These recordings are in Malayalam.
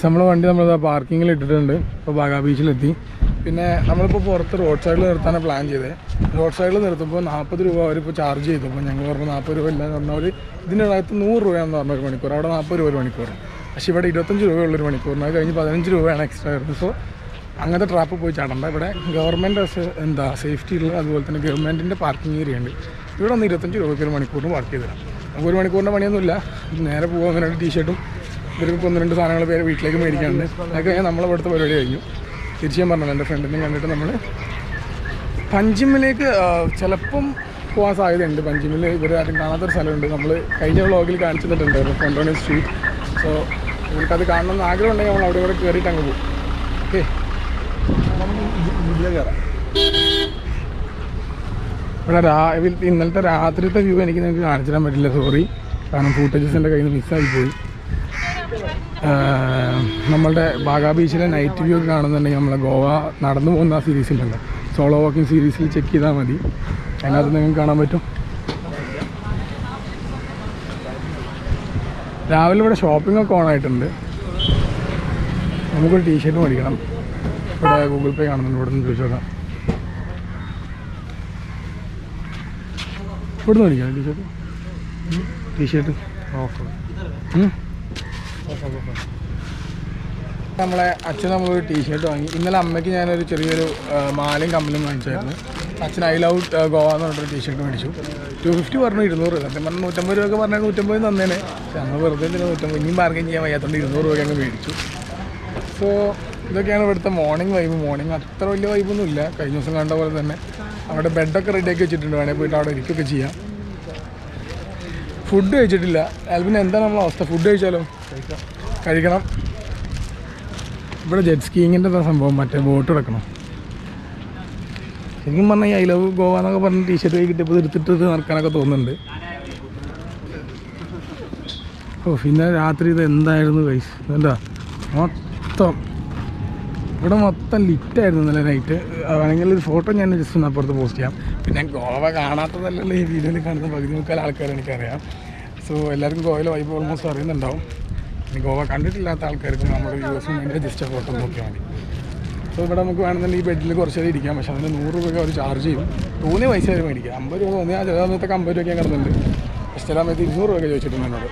നമ്മളെ വണ്ടി നമ്മൾ പാർക്കിങ്ങിൽ ഇട്ടിട്ടുണ്ട്. ഇപ്പോൾ ബാഗാ ബീച്ചിലെത്തി. പിന്നെ നമ്മളിപ്പോൾ പുറത്ത് റോഡ് സൈഡിൽ നിർത്താനാണ് പ്ലാൻ ചെയ്തത്. റോഡ് സൈഡിൽ നിർത്തുമ്പോൾ 40 രൂപ അവരിപ്പോൾ ചാർജ് ചെയ്തപ്പോൾ ഞങ്ങൾ പറഞ്ഞു 40 രൂപ ഇല്ല എന്ന് പറഞ്ഞാൽ ഇതിനകത്ത് 100 രൂപയാണെന്ന് പറഞ്ഞ ഒരു മണിക്കൂർ. അവിടെ 40 രൂപ ഒരു മണിക്കൂർ. പക്ഷേ ഇവിടെ 25 രൂപയുള്ളൊരു മണിക്കൂറിന് അത് കഴിഞ്ഞ് 15 രൂപയാണ് എക്സ്ട്രാ വരുന്നത്. സോ അങ്ങനത്തെ ട്രാപ്പ് പോയി ചാടണ്ട. ഇവിടെ ഗവൺമെൻറ് സേഫ്റ്റി ഉള്ള അതുപോലെ തന്നെ ഗവൺമെൻറ്റിൻ്റെ പാർക്കിംഗ് ഏരിയ ഉണ്ട്. ഇവിടെ ഒന്ന് 25 രൂപയ്ക്ക് ഒരു മണിക്കൂറിന് പാർക്ക് ചെയ്ത് തരാം. നമുക്ക് ഒരു മണിക്കൂറിൻ്റെ പണിയൊന്നുമില്ല. നേരെ പോകുക 1-2 ടീഷർട്ടും ഇവർക്ക് 1-2 സാധനങ്ങൾ പേര് വീട്ടിലേക്ക് മേടിക്കാനുണ്ട്. അതൊക്കെ കഴിഞ്ഞാൽ നമ്മളിവിടുത്തെ പരിപാടി കഴിഞ്ഞു. തിരിച്ചു ഞാൻ പറഞ്ഞല്ലോ എൻ്റെ ഫ്രണ്ടിനെ കണ്ടിട്ട് നമ്മൾ പഞ്ചിമിലേക്ക് ചിലപ്പം പോകാൻ സാധ്യതയുണ്ട്. പഞ്ചിമിൽ ഇവർ ആരും കാണാത്തൊരു സ്ഥലമുണ്ട്. നമ്മൾ കഴിഞ്ഞ വ്ളോഗിൽ കാണിച്ചിട്ടുണ്ടായിരുന്നു കൊണ്ടോണി സ്ട്രീറ്റ്. സോ ഇവർക്കത് കാണണമെന്ന് ആഗ്രഹം ഉണ്ടെങ്കിൽ നമ്മൾ അവിടെ ഇവിടെ കയറിയിട്ട് അങ്ങ് പോകും. ഓക്കെ, ഇതിലെ കയറാം. ഇവിടെ ഇന്നലത്തെ രാത്രിത്തെ വ്യൂ എനിക്ക് നിങ്ങൾക്ക് കാണിച്ചു തരാൻ പറ്റില്ല, സോറി. കാരണം ഫൂട്ടേജസ് എൻ്റെ കയ്യിൽ നിന്ന് മിസ്സായിപ്പോയി. നമ്മളുടെ ബാഗാ ബീച്ചിലെ നൈറ്റ് വ്യൂ കാണുന്നുണ്ടെങ്കിൽ നമ്മളെ ഗോവ നടന്നു പോകുന്ന ആ സീരീസിലുണ്ട്, സോളോ വാക്കിംഗ് സീരീസിൽ ചെക്ക് ചെയ്താൽ മതി. അതിനകത്ത് നിങ്ങൾക്ക് കാണാൻ പറ്റും. രാവിലെ ഇവിടെ ഷോപ്പിംഗ് ഒക്കെ ഓണായിട്ടുണ്ട്. നമുക്കൊരു ടീഷർട്ട് മേടിക്കണം. ഇവിടെ ഗൂഗിൾ പേ കാണുന്നുണ്ട്. ഇവിടെ നിന്ന് ചോദിച്ചു നോക്കാം. ഇവിടെ നിന്ന് മേടിക്കാം ടീഷർട്ട് ഓഫർ. നമ്മളെ അച്ഛൻ നമ്മളൊരു ടീഷർട്ട് വാങ്ങി. ഇന്നലെ അമ്മയ്ക്ക് ഞാനൊരു ചെറിയൊരു മാലയും കമ്മലും വാങ്ങിച്ചായിരുന്നു. അച്ഛൻ ഐ ലവ് ഗോവ എന്ന് പറഞ്ഞൊരു ടീഷർട്ട് മേടിച്ചു. 250 പറഞ്ഞു, 200. സത്യം പറഞ്ഞാൽ 150 രൂപയൊക്കെ പറഞ്ഞാൽ 150 തന്നേനെ. പക്ഷെ നമ്മൾ വെറുതെ 150 ഇനിയും ബാർഗൈൻ ചെയ്യാൻ വയ്യാത്തതുകൊണ്ട് 200 രൂപയ്ക്ക് അങ്ങ് മേടിച്ചു. സോ ഇതൊക്കെയാണ് ഇവിടുത്തെ മോർണിംഗ് വൈബ്. മോർണിംഗ് അത്ര വലിയ വൈബൊന്നും ഇല്ല. കഴിഞ്ഞ ദിവസം കണ്ട പോലെ തന്നെ അവിടെ ബെഡൊക്കെ റെഡിയാക്കി വെച്ചിട്ടുണ്ട്. വേണമെങ്കിൽ പോയിട്ട് അവിടെ ഇരിക്കുകയൊക്കെ ചെയ്യാം. ഫുഡ് കഴിച്ചിട്ടില്ല. ആൽബിന് എന്താണ് നമ്മളെ അവസ്ഥ? ഫുഡ് കഴിച്ചാലോ? കഴിക്കണം. ഇവിടെ ജെറ്റ് സ്കീയിങ്ങിൻ്റെ സംഭവം, മറ്റേ ബോട്ട് എടുക്കണം. ശരിക്കും പറഞ്ഞാൽ ഐ ലവ് ഗോവ എന്നൊക്കെ പറഞ്ഞ് ടീഷർട്ട് കൈ കിട്ടിയപ്പോൾ എടുത്തിട്ട് നടക്കാനൊക്കെ തോന്നുന്നുണ്ട്. ഓ പിന്നെ രാത്രി ഇത് എന്തായിരുന്നു ഗൈസ്, എന്താ മൊത്തം ഇവിടെ മൊത്തം ലിറ്റായിരുന്നു ഇന്നലെ നൈറ്റ്. വേണമെങ്കിൽ ഒരു ഫോട്ടോ ഞാൻ ജസ്റ്റ് ഒന്ന് അപ്പുറത്ത് പോസ്റ്റ് ചെയ്യാം. പിന്നെ ഗോവ കാണാത്തതല്ലല്ലോ ഈ വീഡിയോയിൽ കാണുന്ന പകുതി മുക്കാൽ ആൾക്കാർ എനിക്കറിയാം. സോ എല്ലാവർക്കും ഗോവയിലെ വൈബ് ഓൾമോസ്റ്റ് അറിയുന്നുണ്ടാവും. ഇനി ഗോവ കണ്ടിട്ടില്ലാത്ത ആൾക്കാർക്ക് നമ്മുടെ വ്യൂവേഴ്സും അതിൻ്റെ ജസ്റ്റ് ഫോട്ടോ നോക്കിയാൽ മതി. സോ ഇവിടെ നമുക്ക് വേണമെന്നുണ്ടെങ്കിൽ ഈ ബെഡിൽ കുറച്ച് നേരം ഇരിക്കാം. പക്ഷേ അതിന് 100 രൂപ അവർ ചാർജ് ചെയ്യും. തോന്നിയ പൈസ വരെ മേടിക്കുക. 50 രൂപ തോന്നിയാൽ ചില സമയത്തൊക്കെ 50 രൂപയ്ക്ക് കിടന്നുണ്ട്. പക്ഷേ ചില സമയത്ത് 200 രൂപയൊക്കെ ചോദിച്ചിട്ടുണ്ട് എന്നോട്.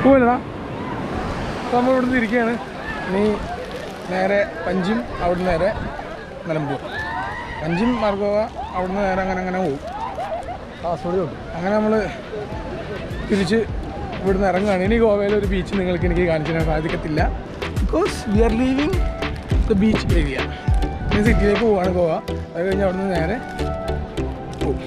പോയില്ലടാ. അപ്പോൾ നമ്മൾ ഇവിടുന്ന് ഇരിക്കുകയാണ്. ഇനി നേരെ പഞ്ചിം, അവിടുന്ന് നേരെ നിലമ്പൂർ. പഞ്ചിം മാർഗോവ, അവിടുന്ന് നേരെ അങ്ങനെ പോകും. അങ്ങനെ നമ്മൾ തിരിച്ച് ഇവിടുന്ന് ഇറങ്ങുകയാണ്. ഇനി ഗോവയിലെ ഒരു ബീച്ച് നിങ്ങൾക്ക് എനിക്ക് കാണിച്ചു തരാൻ സാധിക്കത്തില്ല. Because we are leaving the beach area. ഇനി സിറ്റിയിലേക്ക് പോവാണ് ഗോവ. അത് കഴിഞ്ഞ് അവിടുന്ന് നേരെ പോകും.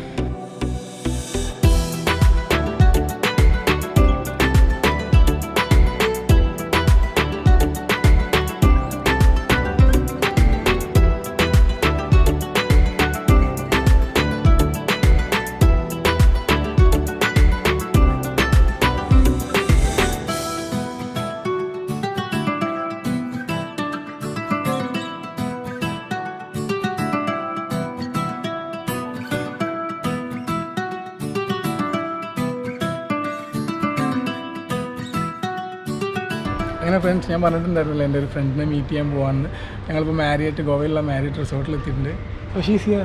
അങ്ങനെ ഫ്രണ്ട്സ്, ഞാൻ പറഞ്ഞിട്ടുണ്ടായിരുന്നില്ല എൻ്റെ ഒരു ഫ്രണ്ടിനെ മീറ്റ് ചെയ്യാൻ പോകാമെന്ന്. ഞങ്ങളിപ്പോൾ മാരിയറ്റ്, ഗോവയിലുള്ള മാരിയറ്റ് റിസോർട്ടിൽ എത്തിയിട്ടുണ്ട്. So she's here.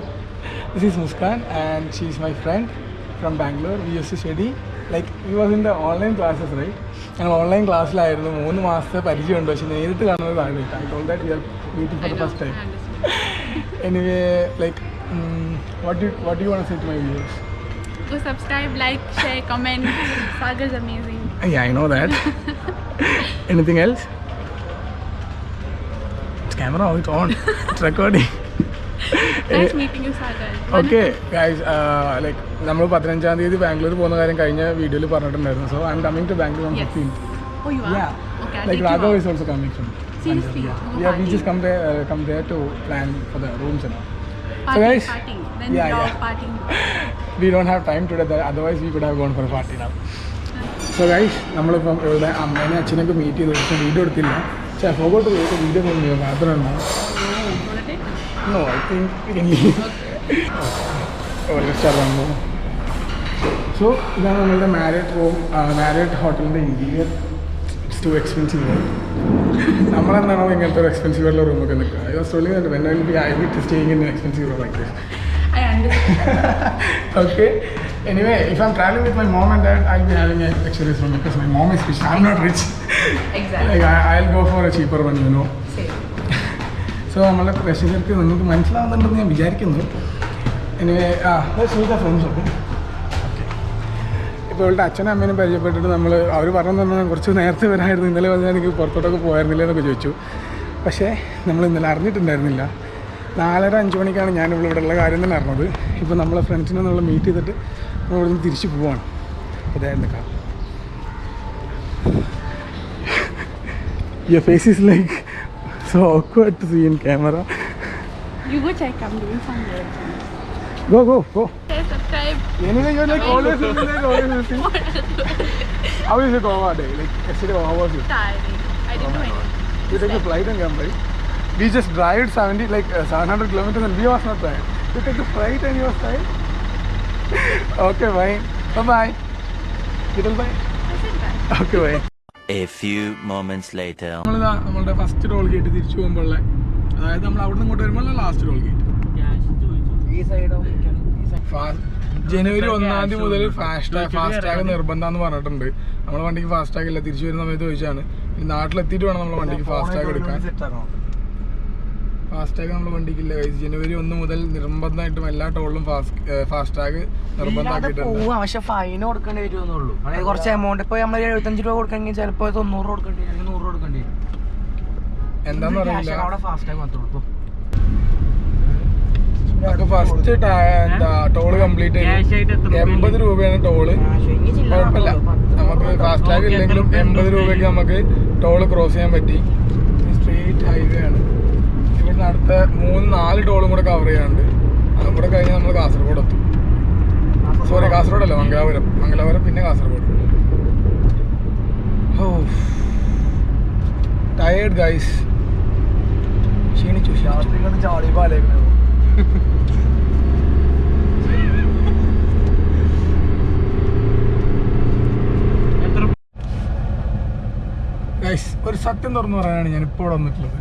This is Muskan and she is my friend from Bangalore. We use to study like we was in the online classes right. ഞങ്ങൾ ഓൺലൈൻ ക്ലാസ്സിലായിരുന്നു. 3 മാസത്തെ പരിചയമുണ്ട്. പക്ഷേ നേരിട്ട് കാണുന്നത് ആദ്യമായിട്ട്. I told that we are meeting for the first time. Anyway like what do you want to say to my viewers? Go subscribe, like, share, comment. Sagar is amazing. Yeah, I know that. Anything else? It's camera, it's on. It's recording. Nice meeting you, Sagar. Okay, guys, like നമ്മൾ 15-ാം തീയതി ബാംഗ്ലൂർ പോകുന്ന കാര്യം കഴിഞ്ഞ വീഡിയോയിൽ പറഞ്ഞിട്ടുണ്ടായിരുന്നു. So I'm coming to Bangalore on 15th. Oh, you are? Yeah. Okay, like Raghav is also coming from. Seriously? Yeah, we just come there to plan for the rooms and all. Party, so guys, party. Then we all partying. We don't have time today. Otherwise we could have gone for a party now. So guys, നമ്മളിപ്പം ഇവിടെ അമ്മേനെ അച്ഛനൊക്കെ മീറ്റ് ചെയ്ത് പക്ഷേ വീഡിയോ എടുത്തില്ല. forgot to make a video from your bathroom now. Holiday? No, I think we can leave. Oh, let's start one more. So, ഇതാണ് നമ്മളുടെ മാരിയറ്റ് ഹോട്ടലിൻ്റെ ഇൻറ്റീരിയർ. Its too expensive. നമ്മളെന്താണോ ഇങ്ങനത്തെ ഒരു എക്സ്പെൻസീവ് ആയിട്ടുള്ള റൂമൊക്കെ നിൽക്കുക. I was telling that when I will be staying in an expensive room like this. I understand. Okay. Anyway, if I'm traveling with my mom and dad, I'll be having a luxurious room because my mom is rich. I'm not rich. Exactly. Like I'll go for a cheaper one, you know. Same. So നമ്മളുടെ പ്രശ്നങ്ങൾക്ക് നിങ്ങൾക്ക് മനസ്സിലാവുന്നുണ്ടെന്ന് ഞാൻ വിചാരിക്കുന്നു. Anyway let's meet our friends, okay? ഇപ്പോൾ ഇവളുടെ അച്ഛനും അമ്മേനും പരിചയപ്പെട്ടിട്ട് അവർ പറഞ്ഞു തന്നെ കുറച്ച് നേരത്തെ വരായിരുന്നു, ഇന്നലെ വന്നാൽ എനിക്ക് പുറത്തോട്ടൊക്കെ പോയായിരുന്നില്ല എന്നൊക്കെ ചോദിച്ചു. പക്ഷേ നമ്മൾ ഇന്നലെ അറിഞ്ഞിട്ടുണ്ടായിരുന്നില്ല. 4:30-5 മണിക്കാണ് ഞാൻ ഇവിടെ ഉള്ള കാര്യം തന്നെ അറിഞ്ഞത്. ഇപ്പോൾ നമ്മളെ ഫ്രണ്ട്സിനെ നമ്മൾ മീറ്റ് ചെയ്തിട്ട് നമ്മൾ ഇവിടെ നിന്ന് തിരിച്ച് പോവാണ്. ഇതായിരുന്നു കാ Your face is like so awkward to see in camera. You go check, I'm doing some work. Go. Share, subscribe. Anyway, you're like always listening. How is it Goa day? Like yesterday, how was it? Tiring. I didn't do anything. You take a flight and come, right? We just drive 700 kilometers and we was not tired. You take a flight and you was tired? Okay, bye. Bye. Little bye. I said bye. Okay, bye. A few moments later. നമ്മളുടെ ഫസ്റ്റ് ടോൾ ഗേറ്റ് തിരിച്ചു പോകുമ്പോഴുള്ള, അതായത് നമ്മൾ അവിടെ നിന്ന് ഇങ്ങോട്ട് വരുമ്പോൾ ലാസ്റ്റ് ടോൾ ഗേറ്റ്. ജനുവരി 1-ാം തീയതി മുതൽ ഫാസ്ടാഗ് നിർബന്ധമാണെന്ന് പറഞ്ഞിട്ടുണ്ട്. നമ്മളെ വണ്ടിക്ക് ഫാസ്ടാഗ് ഇല്ല. തിരിച്ചു വരുന്ന സമയത്ത് ചോദിച്ചാണ്. ഇനി നാട്ടിലെത്തിയിട്ട് വേണം നമ്മളെ വണ്ടിക്ക് ഫാസ്ടാഗ് എടുക്കാൻ. ഫാസ്ടാഗ് നമ്മുടെ വണ്ടിക്കില്ല. ജനുവരി 1 മുതൽ നിർബന്ധമായിട്ടും എല്ലാ ടോളിലും ഫാസ്ടാഗ് നിർബന്ധമാക്കിയിട്ടുണ്ട്. പക്ഷെ ഫൈൻ കൊടുക്കേണ്ടി വരുമെന്നുള്ളൂ. അതായത് കുറച്ച് എമൗണ്ട് ഇപ്പോൾ നമ്മൾ 75 രൂപ കൊടുക്കണമെങ്കിൽ ചിലപ്പോൾ 90 കൊടുക്കേണ്ടി വരും, അല്ലെങ്കിൽ 100 കൊടുക്കേണ്ടി വരും. എന്താന്ന് അറിയില്ല. അവിടെ ഫാസ്ടാഗ് മാത്രമേ ഉള്ളൂ. ഫസ്റ്റ് ടോള് കംപ്ലീറ്റ് ചെയ്തു. 80 രൂപയാണ് ടോള്. കുഴപ്പമില്ല, നമുക്ക് ഫാസ്ടാഗ് ഇല്ലെങ്കിലും 80 രൂപയ്ക്ക് നമുക്ക് ടോള് ക്രോസ് ചെയ്യാൻ പറ്റി. സ്ട്രെയിറ്റ് ഹൈവേ ആണ്. ഇവിടുന്ന് അടുത്ത 3-4 ടോളും കൂടെ കവർ ചെയ്യാനുണ്ട്. അതും കൂടെ കഴിഞ്ഞാൽ നമ്മൾ കാസർഗോഡ് എത്തും. സോറി, കാസർഗോഡല്ല, മംഗലാപുരം പിന്നെ കാസർഗോഡ്. ഓ ടയേർഡ് ഗൈസ്. ക്ഷീണിച്ചു. ഗൈസ്, ഒരു സത്യം തുറന്നു പറയാനാണ് ഞാൻ ഇപ്പോൾ ഇവിടെ വന്നിട്ടുള്ളത്.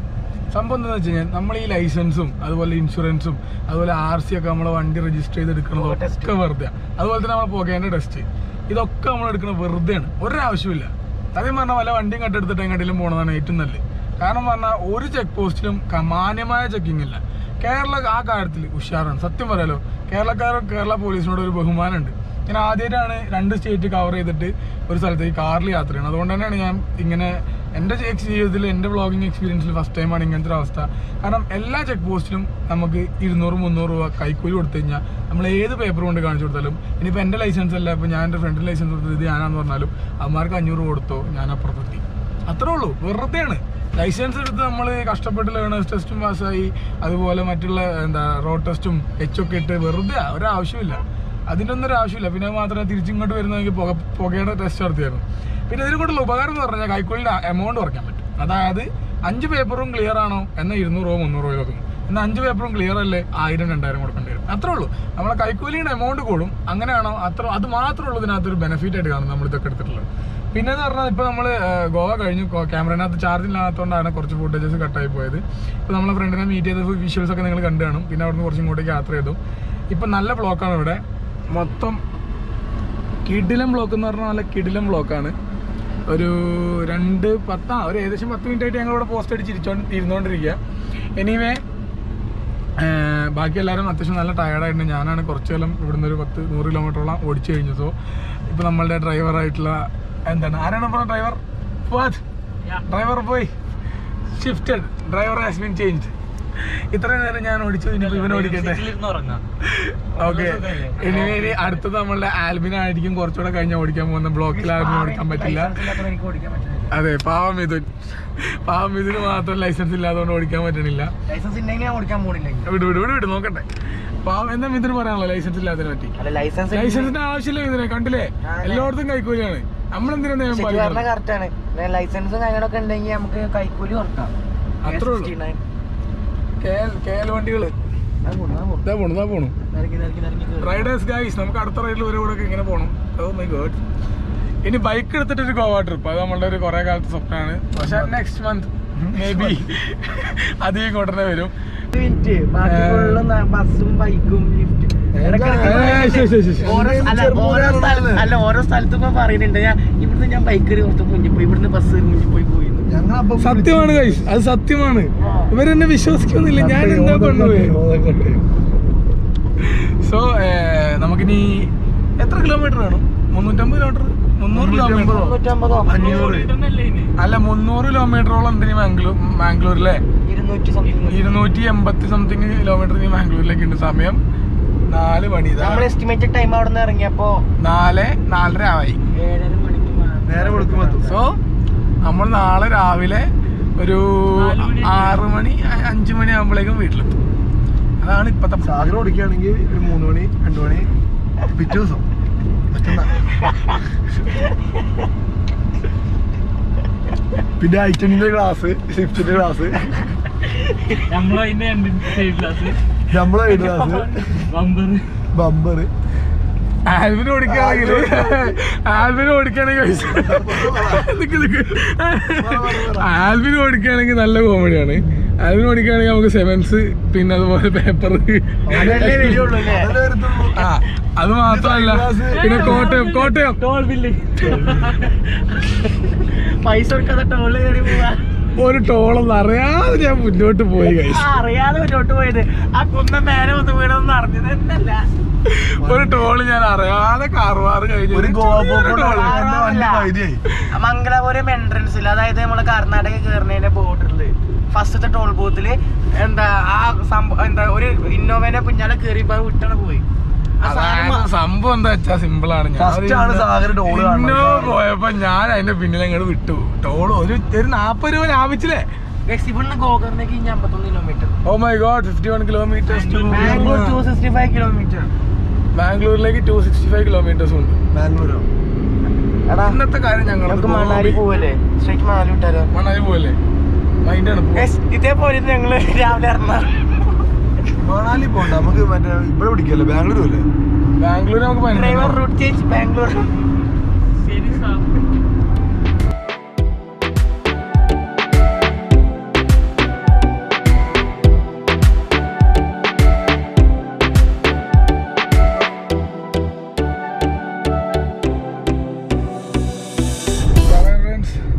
സംഭവം എന്താണെന്ന് വെച്ച് കഴിഞ്ഞാൽ നമ്മൾ ഈ ലൈസൻസും അതുപോലെ ഇൻഷുറൻസും അതുപോലെ RC ഒക്കെ നമ്മളെ വണ്ടി രജിസ്റ്റർ ചെയ്തെടുക്കുന്നതൊക്കെ വെറുതെ. അതുപോലെ തന്നെ നമ്മൾ പോകേണ്ട ടെസ്റ്റ്, ഇതൊക്കെ നമ്മൾ എടുക്കുന്നത് വെറുതെയാണ്. ഒരാവശ്യമില്ല. സത്യം പറഞ്ഞാൽ വല്ല വണ്ടിയും കട്ടെടുത്തിട്ട് എങ്ങോട്ടെങ്കിലും പോകണതാണ് ഏറ്റവും നല്ലത്. കാരണം പറഞ്ഞാൽ ഒരു ചെക്ക് പോസ്റ്റിലും മാന്യമായ ചെക്കിംഗ് ഇല്ല. കേരള ആ കാര്യത്തിൽ ഉഷാറാണ്. സത്യം പറയാലോ, കേരള പോലീസിനോട് ഒരു ബഹുമാനമുണ്ട്. ഞാൻ ആദ്യമായിട്ടാണ് 2 സ്റ്റേറ്റ് കവർ ചെയ്തിട്ട് ഒരു സ്ഥലത്തേക്ക് കാറിൽ യാത്ര ചെയ്യണം. അതുകൊണ്ട് തന്നെയാണ് ഞാൻ ഇങ്ങനെ എൻ്റെ ജീവിതത്തിൽ എൻ്റെ വ്ളോഗിങ് എക്സ്പീരിയൻസിൽ ഫസ്റ്റ് ടൈമാണ് ഇങ്ങനത്തെ ഒരു അവസ്ഥ. കാരണം എല്ലാ ചെക്ക് പോസ്റ്റിലും നമുക്ക് 200-300 രൂപ കൈക്കൂലി കൊടുത്തു കഴിഞ്ഞാൽ നമ്മൾ ഏത് പേപ്പർ കൊണ്ട് കാണിച്ചു കൊടുത്താലും, ഇനിയിപ്പോൾ എൻ്റെ ലൈസൻസ് അല്ല, ഇപ്പോൾ ഞാൻ എൻ്റെ ഫ്രണ്ടിൻ്റെ ലൈസൻസ് കൊടുത്തത് ഇത് ഞാനാന്ന് പറഞ്ഞാലും അവന്മാർക്ക് 500 കൊടുത്തോ ഞാൻ അപ്പുറത്തെത്തി. അത്രേ ഉള്ളൂ, വെറുതെയാണ്. ലൈസൻസ് എടുത്ത് നമ്മൾ കഷ്ടപ്പെട്ട് ലേണേഴ്സ് ടെസ്റ്റും പാസ്സായി, അതുപോലെ മറ്റുള്ള റോഡ് ടെസ്റ്റും ഒക്കെ ഇട്ട് വെറുതെ ഒരാവശ്യമില്ല. അതിൻ്റെ ഒന്നും ഒരു ആവശ്യമില്ല. പിന്നെ മാത്രമേ തിരിച്ചിങ്ങോട്ട് വരുന്നെങ്കിൽ പുകയുടെ ടെസ്റ്റ് നടത്തിയായിരുന്നു. പിന്നെ ഇതിനെ കൊണ്ടുള്ള ഉപകാരം എന്ന് പറഞ്ഞാൽ കൈക്കൂലിൻ്റെ എമൗണ്ട് കുറയ്ക്കാൻ പറ്റും. അതായത് 5 പേപ്പറും ക്ലിയർ ആണോ എന്നാൽ 200 രൂപ 300 രൂപ വെക്കും. എന്നാൽ 5 പേപ്പറും ക്ലിയർ അല്ലേ 1000-2000 കൊടുക്കേണ്ടി വരും. അത്രേ ഉള്ളൂ. നമ്മളെ കൈക്കൂലിയുടെ എമൗണ്ട് കൂടും. അങ്ങനെയാണോ അത് മാത്രമേ ഉള്ളൂ ഇതിനകത്തൊരു ബെനിഫിറ്റ് ആയിട്ട് കാണും നമ്മൾ ഇതൊക്കെ എടുത്തിട്ടുള്ളത്. പിന്നെന്ന് പറഞ്ഞാൽ ഇപ്പോൾ നമ്മൾ ഗോവ കഴിഞ്ഞു. ക്യാമറേനകത്ത് ചാർജ് ഇല്ലാത്തതുകൊണ്ടാണ് കുറച്ച് ഫുട്ടേജസ് കട്ടായി പോയത്. ഇപ്പോൾ നമ്മളെ ഫ്രണ്ടിനെ മീറ്റ് ചെയ്ത വിഷ്വൽസ് ഒക്കെ നിങ്ങൾ കണ്ടു കാണും. പിന്നെ അവിടുന്ന് കുറച്ചും ഇങ്ങോട്ടേക്ക് യാത്ര ചെയ്തു. ഇപ്പം നല്ല ബ്ലോക്കാണ് ഇവിടെ. മൊത്തം കിടിലം ബ്ലോക്ക് എന്ന് പറഞ്ഞാൽ നല്ല കിടിലം ബ്ലോക്കാണ്. ഒരു ഏകദേശം 10 മിനിറ്റ് ആയിട്ട് ഞങ്ങളിവിടെ പോസ്റ്റ് അടിച്ച് ഇരുന്നുകൊണ്ടിരിക്കുക. എനിവേ ബാക്കി എല്ലാവരും അത്യാവശ്യം നല്ല ടയർഡായിട്ടുണ്ട്. ഞാനാണ് കുറച്ച് കാലം ഇവിടുന്ന് ഒരു 100 കിലോമീറ്ററോളം ഓടിച്ചു കഴിഞ്ഞു. സോ ഇപ്പോൾ നമ്മളുടെ ഡ്രൈവറായിട്ടുള്ള ആരാണ് പറഞ്ഞ ഡ്രൈവർ? ഫുആദ്. ഡ്രൈവർ പോയി shifted. Driver has been changed. ഇത്രയും നേരം ഞാൻ ഓടിച്ചു, ഇനിയിപ്പോൾ ഇവൻ ഓടിക്കട്ടെ. ഓക്കെ, ഇനി അടുത്തത് നമ്മളുടെ ആൽബിനായിരിക്കും കുറച്ചുകൂടെ കഴിഞ്ഞാൽ ഓടിക്കാൻ പോകുന്ന. ബ്ലോക്കിൽ ആൽബിന് ഓടിക്കാൻ പറ്റില്ല. അതെ, പാവം മിഥുന് മാത്രം ലൈസൻസ് ഇല്ലാത്തതുകൊണ്ട് ഓടിക്കാൻ പറ്റണില്ല. വിട് നോക്കട്ടെ. പാവം എന്താ മിഥുന് പറയാനുള്ള ലൈസൻസ് ഇല്ലാത്തതിനെ പറ്റി? ലൈസൻസിന്റെ ആവശ്യമില്ല മിഥുനെ. കണ്ടില്ലേ, എല്ലായിടത്തും കൈക്കൂലിയാണ്. നമ്മളെന്തിനാ നിയമം ശരി പാലിക്കണം? പറഞ്ഞ കറക്റ്റ് ആണ്. ലൈസൻസും കാര്യങ്ങളൊക്കെ ഉണ്ടെങ്കിൽ നമുക്ക് കൈക്കൂലി കുറക്കാം. അത്രേ ഉള്ളൂ. KL വണ്ടികള് ഇതാ പോണു. റൈഡേഴ്സ് ഗൈസ്, നമുക്ക് അടുത്ത റൈഡിൽ ഒരു കൂടെ ഇങ്ങനെ പോകണം. Oh my god. ഇനി ബൈക്ക് എടുത്തിട്ട് ഒരു ഗോവ ട്രിപ്പ്, അത് നമ്മളുടെ ഒരു കുറെ കാലത്തെ സ്വപ്നമാണ്. പക്ഷെ നെക്സ്റ്റ് മന്ത് മേ ബി അധികം കൊണ്ടുതന്നെ വരും. ബസ്സും ബൈക്കും ഓരോ സ്ഥലത്തും ഇപ്പൊ പറയുന്നുണ്ട്. ഇവിടുന്ന് ഞാൻ ബൈക്ക് കുറച്ച് മുന്നിപ്പോയി, ഇവിടുന്ന് ബസ് മുന്നിപ്പോയി പോയി. സത്യമാണ് ഗൈസ്, അത് സത്യമാണ്. ഇവരെന്നെ വിശ്വസിക്കുന്നില്ല, ഞാൻ എന്താ കൊണ്ടുപോയി. സോ നമുക്കിനി എത്ര കിലോമീറ്റർ വേണം? 350 കിലോമീറ്റർ, 300 കിലോമീറ്റർ അല്ല 300 കിലോമീറ്ററോളം എന്തിനു മാംഗ്ലൂരിലെ 280 സംതിങ് കിലോമീറ്റർ മാംഗ്ലൂരിലേക്ക് ഉണ്ട്. സമയം 4 മണി. എസ്റ്റിമേറ്റഡ് ടൈം അവിടെ നിന്ന് ഇറങ്ങിയപ്പോ 4:30 ആയി. സോ നമ്മൾ നാളെ രാവിലെ ഒരു 6 മണി 5 മണി ആകുമ്പോഴേക്കും വീട്ടിലെത്തും. അതാണ് ഇപ്പത്തെ സാഗരം ഓടിക്കുകയാണെങ്കിൽ ഒരു 3 മണി 2 മണി പിറ്റേ ദിവസം. പിന്നെ ഐറ്റമിന്റെ ക്ലാസ്, ഷിഫ്റ്റിന്റെ ക്ലാസ്, നമ്മളെ ക്ലാസ്, ബമ്പർ. ആൽവിന് ഓടിക്കുകയാണെങ്കിൽ നല്ല കോമഡിയാണ്. ആൽവിന് ഓടിക്കുകയാണെങ്കിൽ നമുക്ക് സെവൻസ്, പിന്നെ അതുപോലെ പേപ്പർ, അത് മാത്രമല്ല പിന്നെ കോട്ടയം പൈസ കൊടുക്കാതെ ടോള് കയറി പോവാ. ഒരു ടോളൊന്നും അറിയാതെ ഞാൻ മുന്നോട്ട് പോയി. അറിയാതെ മുന്നോട്ട് പോയത് ആ കുന്നം നേരെ വന്ന് വീടൊന്നും അറിഞ്ഞത് എന്നല്ല. ഒരു ടോള് ഞാൻ അറിയാതെ കാർവാറ് കഴിഞ്ഞു. മംഗലാപുരം എൻട്രൻസിൽ, അതായത് നമ്മളെ കർണാടക കയറുന്നതിന്റെ ബോർഡറില് ഫസ്റ്റത്തെ ടോൾ ബൂത്തില് എന്താ ആ സംഭവം എന്താ ഒരു ഇന്നോവേനെ പിന്നാലെ കയറിയപ്പോ വിട്ടാണ് പോയി. സംഭവം എന്താ വെച്ചാ സിമ്പിൾ ആണ്. ഇന്നോ പോയപ്പോ ഞാൻ അതിന്റെ പിന്നിൽ അങ്ങോട്ട് വിട്ടു. ടോള് ഒരു 40 രൂപ ലാഭിച്ചില്ലേ. ഗോകർണേക്ക് 51 kilometre. Oh my god, 51 kilometres. Bangalore 265 kilometre. ബാംഗ്ലൂരിലേക്ക് 265 കിലോമീറ്റേഴ്സ് ഉണ്ട്. ബാംഗ്ലൂരോ? ഇന്നത്തെ കാര്യം ഞങ്ങൾക്ക് മണാലി പോവല്ലേ? സ്ട്രേറ്റ് മണാലി വിട്ടാലോ? മണാലി പോവല്ലേ? മൈൻഡാണ്. ഇതേപോലെ ഞങ്ങള് രാവിലെ ഇറങ്ങാം. മണാലി പോണ്ട, നമുക്ക് മറ്റേ ഇവിടെ പിടിക്കല്ലേ, ബാംഗ്ലൂർ അല്ലേ? ബാംഗ്ലൂർ നമുക്ക് ഡ്രൈവർ റൂട്ട് ചേഞ്ച് ബാംഗ്ലൂർ.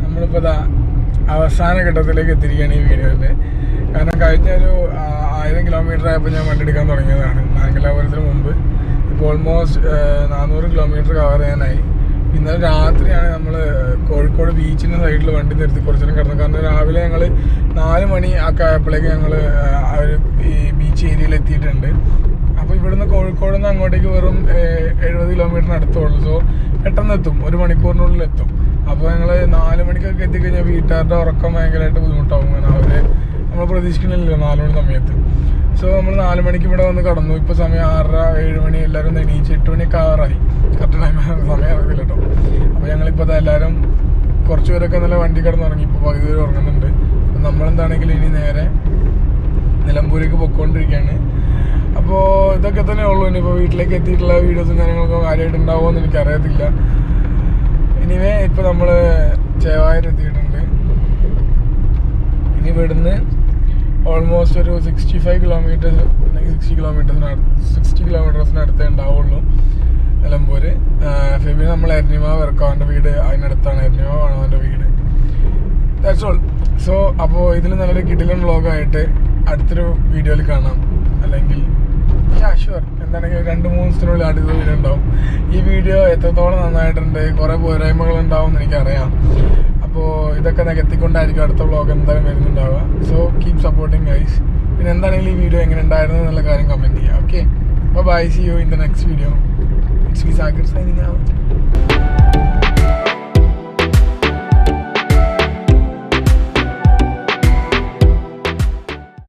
നമ്മളിപ്പോ അവസാന ഘട്ടത്തിലേക്ക് എത്തിയിരിക്കുകയാണ് ഈ വീഡിയോന്റെ. കാരണം കഴിഞ്ഞ ഒരു 1000 കിലോമീറ്റർ ആയപ്പോൾ ഞാൻ വണ്ടി എടുക്കാൻ തുടങ്ങിയതാണ് മംഗലാപുരത്തിന് മുമ്പ്. ഇപ്പോൾ ഓൾമോസ്റ്റ് 400 കിലോമീറ്റർ കവർ ചെയ്യാനായി. ഇന്നലെ രാത്രിയാണ് നമ്മൾ കോഴിക്കോട് ബീച്ചിൻ്റെ സൈഡിൽ വണ്ടി നിർത്തി കുറച്ചു നേരം കിടന്നത്. കാരണം രാവിലെ ഞങ്ങൾ 4 മണി ഒക്കെ ആയപ്പോഴേക്ക് ഞങ്ങൾ ഈ ബീച്ച് ഏരിയയിൽ എത്തിയിട്ടുണ്ട്. അപ്പോൾ ഇവിടുന്ന് കോഴിക്കോട് നിന്ന് അങ്ങോട്ടേക്ക് വെറും 70 കിലോമീറ്ററിന് അടുത്തുള്ളൂ. സോ പെട്ടെന്ന് എത്തും, 1 മണിക്കൂറിനുള്ളിൽ എത്തും. അപ്പോൾ ഞങ്ങൾ 4 മണിക്കൊക്കെ എത്തിക്കഴിഞ്ഞാൽ വീട്ടുകാരുടെ ഉറക്കം ഭയങ്കരമായിട്ട് ബുദ്ധിമുട്ടാവും. കാരണം അവർ നമ്മൾ പ്രതീക്ഷിക്കണില്ലല്ലോ 4 മണി സമയത്ത്. സോ നമ്മൾ 4 മണിക്ക് ഇവിടെ വന്ന് കടന്നു. ഇപ്പോൾ സമയം 6:30 7 മണി, എല്ലാവരും എണീച്ച് 8 മണിയൊക്കെ ആറായി. കറക്റ്റ് ടൈം സമയം അറിയില്ല കേട്ടോ. അപ്പോൾ ഞങ്ങളിപ്പോൾ എല്ലാവരും കുറച്ച് പേരൊക്കെ നല്ല വണ്ടി കിടന്നുറങ്ങി. ഇപ്പോൾ പകുതി പേര് ഉറങ്ങുന്നുണ്ട്. അപ്പം നമ്മളെന്താണെങ്കിലും ഇനി നേരെ നിലമ്പൂരേക്ക് പൊയ്ക്കൊണ്ടിരിക്കുകയാണ്. അപ്പോൾ ഇതൊക്കെ തന്നെ ഉള്ളൂ. ഇനിയിപ്പോൾ വീട്ടിലേക്ക് എത്തിയിട്ടുള്ള വീഡിയോസും കാര്യങ്ങളൊക്കെ കാര്യമായിട്ട് ഉണ്ടാവുമോ എന്ന് എനിക്കറിയത്തില്ല. ഇനിവേ ഇപ്പോൾ നമ്മൾ ചേവായൂർ എത്തിയിട്ടുണ്ട്. ഇനി ഇവിടുന്ന് ഓൾമോസ്റ്റ് ഒരു 65 കിലോമീറ്റേഴ്സ് അല്ലെങ്കിൽ 60 കിലോമീറ്റേഴ്സിനടുത്തേ ഉണ്ടാവുള്ളൂ നിലമ്പൂർ. ഫെബിന് നമ്മൾ എരണിമാവ് ഇറക്കാവൻ്റെ വീട് അതിനടുത്താണ്. എരണിമാവാണ് അവൻ്റെ വീട്. That's all. സോ അപ്പോൾ ഇതിൽ നല്ലൊരു കിടിലൻ വ്ളോഗായിട്ട് അടുത്തൊരു വീഡിയോയിൽ കാണാം. അല്ലെങ്കിൽ ഷുവർ എന്താണെങ്കിൽ 2-3 ദിവസത്തിനുള്ളിൽ അടുത്ത വീഡിയോ ഉണ്ടാവും. ഈ വീഡിയോ എത്രത്തോളം നന്നായിട്ടുണ്ട്, കുറേ പോരായ്മകൾ ഉണ്ടാവും എന്ന് എനിക്കറിയാം. അപ്പോൾ ഇതൊക്കെ നികത്തിക്കൊണ്ടായിരിക്കും അടുത്ത വ്ളോഗ് എന്തായാലും വരുന്നുണ്ടാവുക. So keep supporting guys. പിന്നെ എന്താണെങ്കിലും ഈ വീഡിയോ എങ്ങനെ ഉണ്ടായിരുന്നു എന്നുള്ള കാര്യം കമൻറ്റ് ചെയ്യുക. Okay, bye, see you in the next video. It's me Sagar signing out.